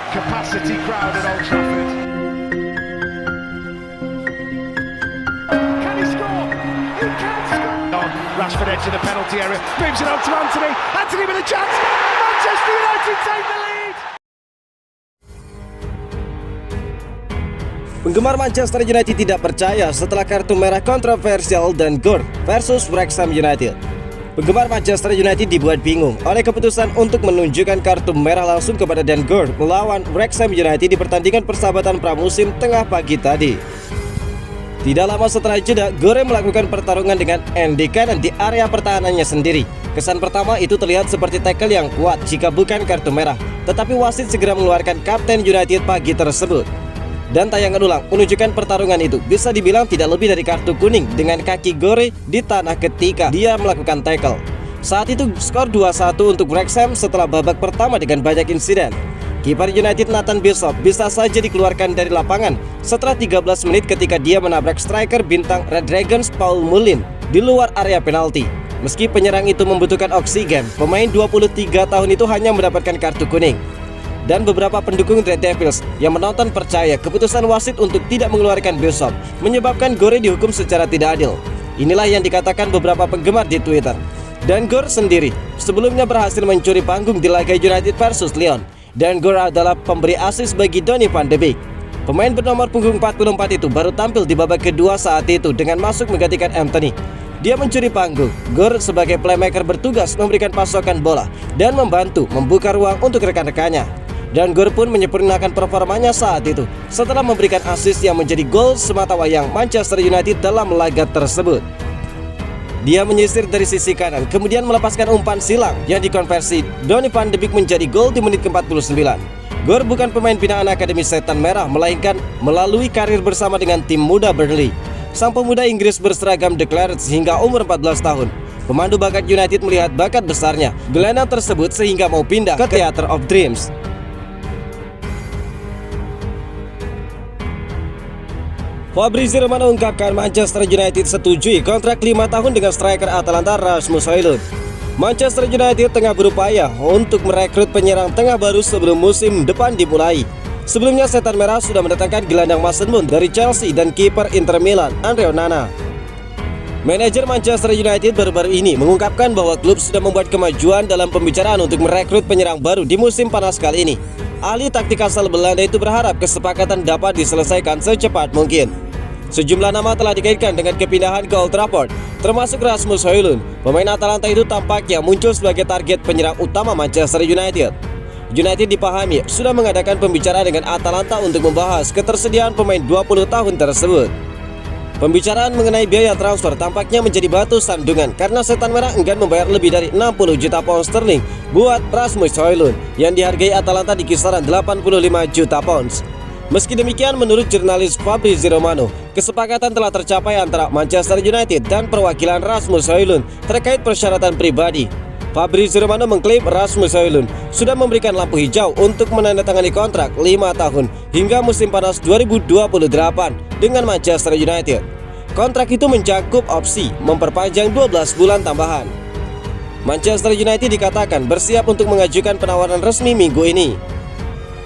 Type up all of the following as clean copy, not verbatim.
capacity crowd at Old Trafford. Can he score? He can score! Rashford edge of the penalty area, moves it on to Anthony. Anthony with a chance. Manchester United take the lead. Penggemar Manchester United tidak percaya setelah kartu merah kontroversial Dan Gord versus Wrexham United. Penggemar Manchester United dibuat bingung oleh keputusan untuk menunjukkan kartu merah langsung kepada Dan Gord melawan Wrexham United di pertandingan persahabatan pramusim tengah pagi tadi. Tidak lama setelah jeda, Gore melakukan pertarungan dengan Andy Cannon di area pertahanannya sendiri. Kesan pertama itu terlihat seperti tackle yang kuat jika bukan kartu merah, tetapi wasit segera mengeluarkan Kapten United pagi tersebut. Dan tayangan ulang menunjukkan pertarungan itu bisa dibilang tidak lebih dari kartu kuning dengan kaki Gore di tanah ketika dia melakukan tackle. Saat itu skor 2-1 untuk Wrexham setelah babak pertama dengan banyak insiden. Kiper United Nathan Bishop bisa saja dikeluarkan dari lapangan setelah 13 menit ketika dia menabrak striker bintang Red Dragons Paul Mullin di luar area penalti. Meski penyerang itu membutuhkan oksigen, pemain 23 tahun itu hanya mendapatkan kartu kuning. Dan beberapa pendukung Red Devils yang menonton percaya keputusan wasit untuk tidak mengeluarkan Bishop menyebabkan Gore dihukum secara tidak adil. Inilah yang dikatakan beberapa penggemar di Twitter. Dan Gore sendiri sebelumnya berhasil mencuri panggung di laga United versus Lyon. Dan Gore adalah pemberi assist bagi Donny van de Beek. Pemain bernomor punggung 44 itu baru tampil di babak kedua saat itu dengan masuk menggantikan Anthony. Dia mencuri panggung. Gore sebagai playmaker bertugas memberikan pasokan bola dan membantu membuka ruang untuk rekan-rekannya. Dan Gore pun menyempurnakan performanya saat itu setelah memberikan assist yang menjadi gol sematawayang Manchester United dalam laga tersebut. Dia menyisir dari sisi kanan, kemudian melepaskan umpan silang yang dikonversi Donny van de Beek menjadi gol di menit ke-49. Gore bukan pemain binaan Akademi Setan Merah, melainkan melalui karir bersama dengan tim muda Burnley. Sang pemuda Inggris berseragam The Clarets hingga umur 14 tahun. Pemandu bakat United melihat bakat besarnya gelandang tersebut sehingga mau pindah ke Theatre of Dreams. Fabrizio Romano ungkapkan Manchester United setujui kontrak 5 tahun dengan striker Atalanta Rasmus Højlund. Manchester United tengah berupaya untuk merekrut penyerang tengah baru sebelum musim depan dimulai. Sebelumnya Setan Merah sudah mendatangkan gelandang Mason Mount dari Chelsea dan kiper Inter Milan Andre Onana. Manajer Manchester United baru-baru ini mengungkapkan bahwa klub sudah membuat kemajuan dalam pembicaraan untuk merekrut penyerang baru di musim panas kali ini. Ahli taktik asal Belanda itu berharap kesepakatan dapat diselesaikan secepat mungkin. Sejumlah nama telah dikaitkan dengan kepindahan ke Old Trafford, termasuk Rasmus Højlund. Pemain Atalanta itu tampaknya muncul sebagai target penyerang utama Manchester United. United dipahami sudah mengadakan pembicaraan dengan Atalanta untuk membahas ketersediaan pemain 20 tahun tersebut. Pembicaraan mengenai biaya transfer tampaknya menjadi batu sandungan karena Setan Merah enggan membayar lebih dari 60 juta pound sterling buat Rasmus Højlund yang dihargai Atalanta di kisaran 85 juta pounds. Meski demikian, menurut jurnalis Fabrizio Romano, kesepakatan telah tercapai antara Manchester United dan perwakilan Rasmus Højlund terkait persyaratan pribadi. Fabrizio Romano mengklaim Rasmus Højlund sudah memberikan lampu hijau untuk menandatangani kontrak 5 tahun hingga musim panas 2028 dengan Manchester United. Kontrak itu mencakup opsi memperpanjang 12 bulan tambahan. Manchester United dikatakan bersiap untuk mengajukan penawaran resmi minggu ini.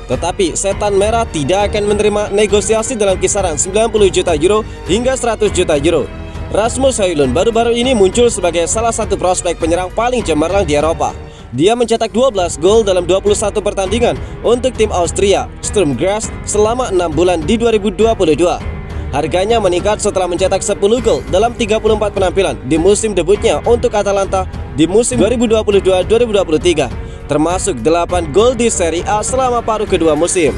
Tetapi Setan Merah tidak akan menerima negosiasi dalam kisaran 90 juta euro hingga 100 juta euro. Rasmus Højlund baru-baru ini muncul sebagai salah satu prospek penyerang paling cemerlang di Eropa. Dia mencetak 12 gol dalam 21 pertandingan untuk tim Austria Sturm Graz selama 6 bulan di 2022. Harganya meningkat setelah mencetak 10 gol dalam 34 penampilan di musim debutnya untuk Atalanta di musim 2022-2023, termasuk 8 gol di Serie A selama paruh kedua musim.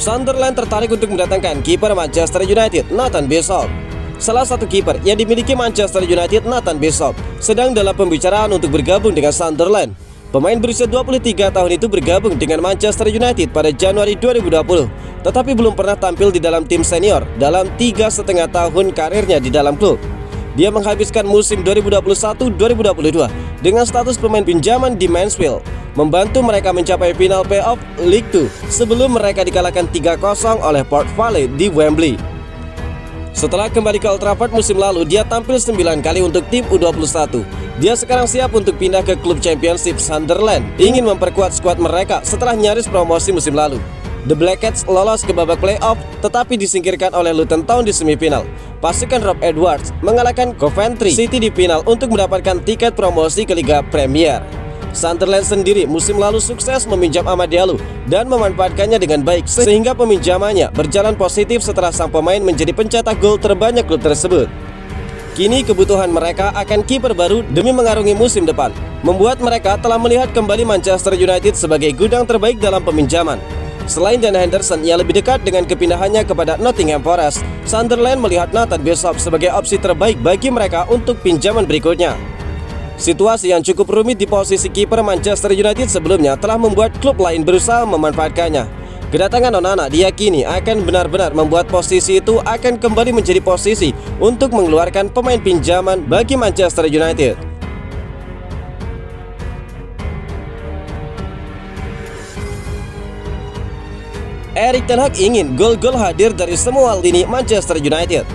Sunderland tertarik untuk mendatangkan kiper Manchester United Nathan Bishop. Salah satu kiper yang dimiliki Manchester United, Nathan Bishop, sedang dalam pembicaraan untuk bergabung dengan Sunderland. Pemain berusia 23 tahun itu bergabung dengan Manchester United pada Januari 2020, tetapi belum pernah tampil di dalam tim senior dalam 3,5 tahun karirnya di dalam klub. Dia menghabiskan musim 2021-2022 dengan status pemain pinjaman di Mansfield, membantu mereka mencapai final playoff League 2 sebelum mereka dikalahkan 3-0 oleh Port Vale di Wembley. Setelah kembali ke Old Trafford musim lalu, dia tampil 9 kali untuk tim U21. Dia sekarang siap untuk pindah ke klub Championship Sunderland, ingin memperkuat skuad mereka setelah nyaris promosi musim lalu. The Black Cats lolos ke babak playoff tetapi disingkirkan oleh Luton Town di semifinal. Pasukan Rob Edwards mengalahkan Coventry City di final untuk mendapatkan tiket promosi ke Liga Premier. Sunderland sendiri musim lalu sukses meminjam Amad Diallo dan memanfaatkannya dengan baik sehingga peminjamannya berjalan positif setelah sang pemain menjadi pencetak gol terbanyak klub tersebut. Kini kebutuhan mereka akan kiper baru demi mengarungi musim depan, membuat mereka telah melihat kembali Manchester United sebagai gudang terbaik dalam peminjaman. Selain Dan Henderson yang lebih dekat dengan kepindahannya kepada Nottingham Forest, Sunderland melihat Nathan Bishop sebagai opsi terbaik bagi mereka untuk pinjaman berikutnya. Situasi yang cukup rumit di posisi kiper Manchester United sebelumnya telah membuat klub lain berusaha memanfaatkannya. Kedatangan Onana diyakini akan benar-benar membuat posisi itu akan kembali menjadi posisi untuk mengeluarkan pemain pinjaman bagi Manchester United. Erik ten Hag ingin gol-gol hadir dari semua lini Manchester United.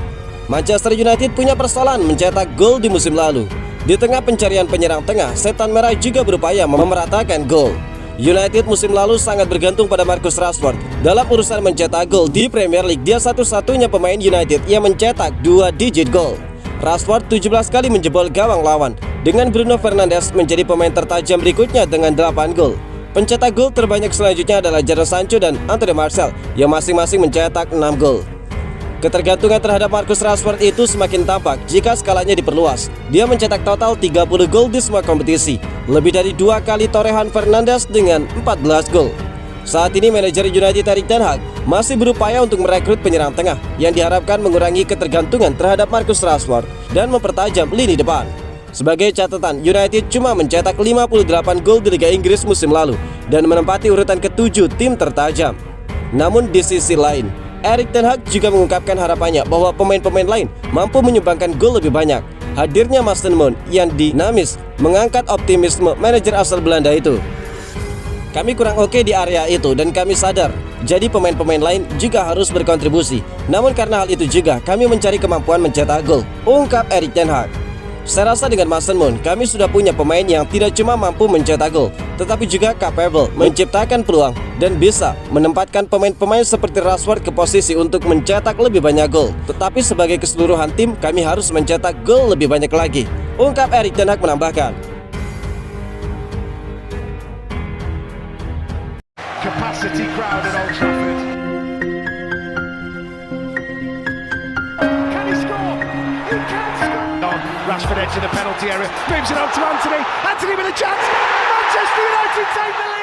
Manchester United punya persoalan mencetak gol di musim lalu. Di tengah pencarian penyerang tengah, setan merah juga berupaya memeratakan gol. United musim lalu sangat bergantung pada Marcus Rashford dalam urusan mencetak gol di Premier League. Dia satu-satunya pemain United yang mencetak 2 digit gol. Rashford 17 kali menjebol gawang lawan, dengan Bruno Fernandes menjadi pemain tertajam berikutnya dengan 8 gol. Pencetak gol terbanyak selanjutnya adalah Jadon Sancho dan Anthony Martial yang masing-masing mencetak 6 gol. Ketergantungan terhadap Marcus Rashford itu semakin tampak jika skalanya diperluas. Dia mencetak total 30 gol di semua kompetisi, lebih dari 2 kali torehan Fernandes dengan 14 gol. Saat ini manajer United Erik ten Hag masih berupaya untuk merekrut penyerang tengah yang diharapkan mengurangi ketergantungan terhadap Marcus Rashford dan mempertajam lini depan. Sebagai catatan, United cuma mencetak 58 gol di Liga Inggris musim lalu dan menempati urutan ke-7 tim tertajam. Namun di sisi lain, Erik ten Hag juga mengungkapkan harapannya bahwa pemain-pemain lain mampu menyumbangkan gol lebih banyak. Hadirnya Mason Mount yang dinamis mengangkat optimisme manajer asal Belanda itu. Kami kurang oke di area itu dan kami sadar, jadi pemain-pemain lain juga harus berkontribusi. Namun karena hal itu juga kami mencari kemampuan mencetak gol, ungkap Erik ten Hag. Saya rasa dengan Mason Mount, kami sudah punya pemain yang tidak cuma mampu mencetak gol, tetapi juga capable menciptakan peluang dan bisa menempatkan pemain-pemain seperti Rashford ke posisi untuk mencetak lebih banyak gol. Tetapi sebagai keseluruhan tim, kami harus mencetak gol lebih banyak lagi, ungkap Erik ten Hag menambahkan. Capacity crowd at Old Trafford. Can he score? He can score. Rashford edge of the penalty area, moves it on to Anthony. Anthony with a chance. Manchester United take the lead.